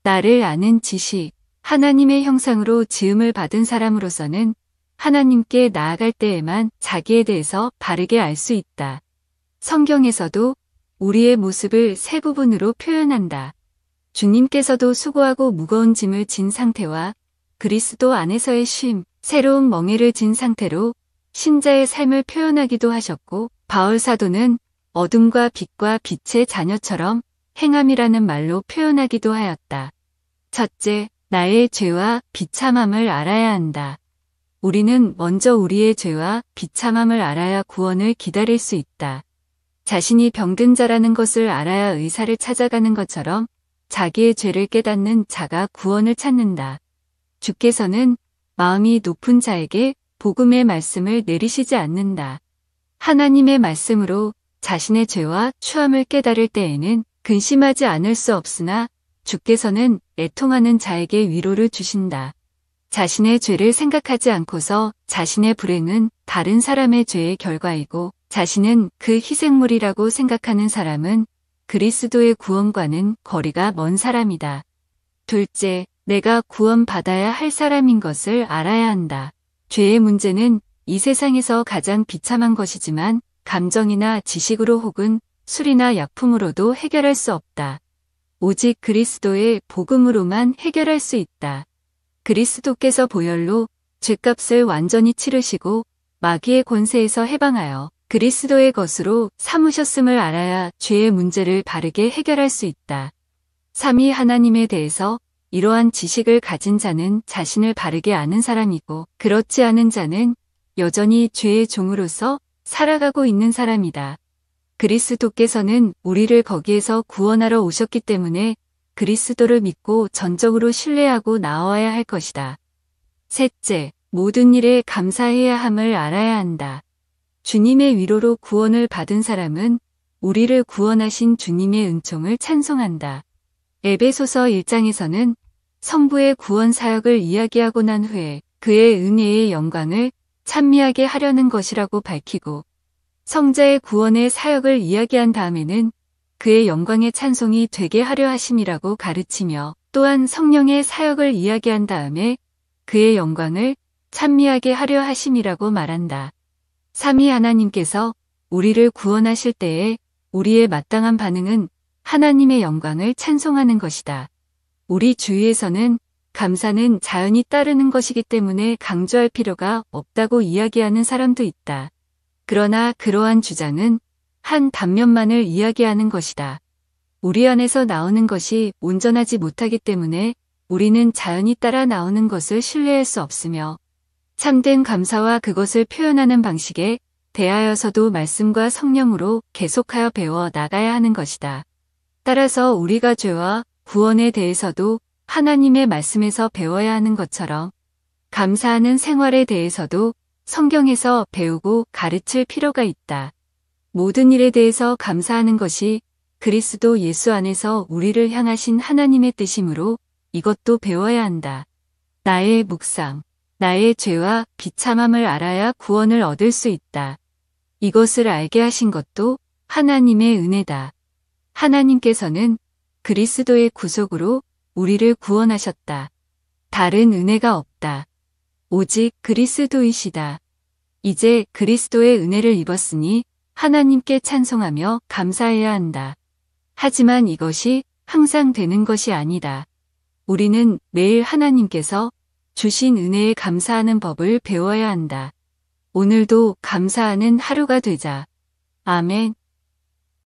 나를 아는 지식, 하나님의 형상으로 지음을 받은 사람으로서는 하나님께 나아갈 때에만 자기에 대해서 바르게 알 수 있다. 성경에서도 우리의 모습을 세 부분으로 표현한다. 주님께서도 수고하고 무거운 짐을 진 상태와 그리스도 안에서의 쉼, 새로운 멍에를 진 상태로 신자의 삶을 표현하기도 하셨고, 바울 사도는 어둠과 빛과 빛의 자녀처럼 행함이라는 말로 표현하기도 하였다. 첫째, 나의 죄와 비참함을 알아야 한다. 우리는 먼저 우리의 죄와 비참함을 알아야 구원을 기다릴 수 있다. 자신이 병든 자라는 것을 알아야 의사를 찾아가는 것처럼 자기의 죄를 깨닫는 자가 구원을 찾는다. 주께서는 마음이 높은 자에게 복음의 말씀을 내리시지 않는다. 하나님의 말씀으로 자신의 죄와 추함을 깨달을 때에는 근심하지 않을 수 없으나 주께서는 애통하는 자에게 위로를 주신다. 자신의 죄를 생각하지 않고서 자신의 불행은 다른 사람의 죄의 결과이고 자신은 그 희생물이라고 생각하는 사람은 그리스도의 구원과는 거리가 먼 사람이다. 둘째, 내가 구원받아야 할 사람인 것을 알아야 한다. 죄의 문제는 이 세상에서 가장 비참한 것이지만 감정이나 지식으로 혹은 술이나 약품으로도 해결할 수 없다. 오직 그리스도의 복음으로만 해결할 수 있다. 그리스도께서 보혈로 죄값을 완전히 치르시고 마귀의 권세에서 해방하여 그리스도의 것으로 삼으셨음을 알아야 죄의 문제를 바르게 해결할 수 있다. 삼위 하나님에 대해서 이러한 지식을 가진 자는 자신을 바르게 아는 사람이고 그렇지 않은 자는 여전히 죄의 종으로서 살아가고 있는 사람이다. 그리스도께서는 우리를 거기에서 구원하러 오셨기 때문에 그리스도를 믿고 전적으로 신뢰하고 나아와야 할 것이다. 셋째, 모든 일에 감사해야 함을 알아야 한다. 주님의 위로로 구원을 받은 사람은 우리를 구원하신 주님의 은총을 찬송한다. 에베소서 1장에서는 성부의 구원 사역을 이야기하고 난 후에 그의 은혜의 영광을 찬미하게 하려는 것이라고 밝히고 성자의 구원의 사역을 이야기한 다음에는 그의 영광의 찬송이 되게 하려 하심이라고 가르치며 또한 성령의 사역을 이야기한 다음에 그의 영광을 찬미하게 하려 하심이라고 말한다. 삼위 하나님께서 우리를 구원하실 때에 우리의 마땅한 반응은 하나님의 영광을 찬송하는 것이다. 우리 주위에서는 감사는 자연히 따르는 것이기 때문에 강조할 필요가 없다고 이야기하는 사람도 있다. 그러나 그러한 주장은 한 단면만을 이야기하는 것이다. 우리 안에서 나오는 것이 온전하지 못하기 때문에 우리는 자연히 따라 나오는 것을 신뢰할 수 없으며 참된 감사와 그것을 표현하는 방식에 대하여서도 말씀과 성령으로 계속하여 배워 나가야 하는 것이다. 따라서 우리가 죄와 구원에 대해서도 하나님의 말씀에서 배워야 하는 것처럼 감사하는 생활에 대해서도 성경에서 배우고 가르칠 필요가 있다. 모든 일에 대해서 감사하는 것이 그리스도 예수 안에서 우리를 향하신 하나님의 뜻이므로 이것도 배워야 한다. 나의 묵상, 나의 죄와 비참함을 알아야 구원을 얻을 수 있다. 이것을 알게 하신 것도 하나님의 은혜다. 하나님께서는 그리스도의 구속으로 우리를 구원하셨다. 다른 은혜가 없다. 오직 그리스도이시다. 이제 그리스도의 은혜를 입었으니 하나님께 찬송하며 감사해야 한다. 하지만 이것이 항상 되는 것이 아니다. 우리는 매일 하나님께서 주신 은혜에 감사하는 법을 배워야 한다. 오늘도 감사하는 하루가 되자. 아멘.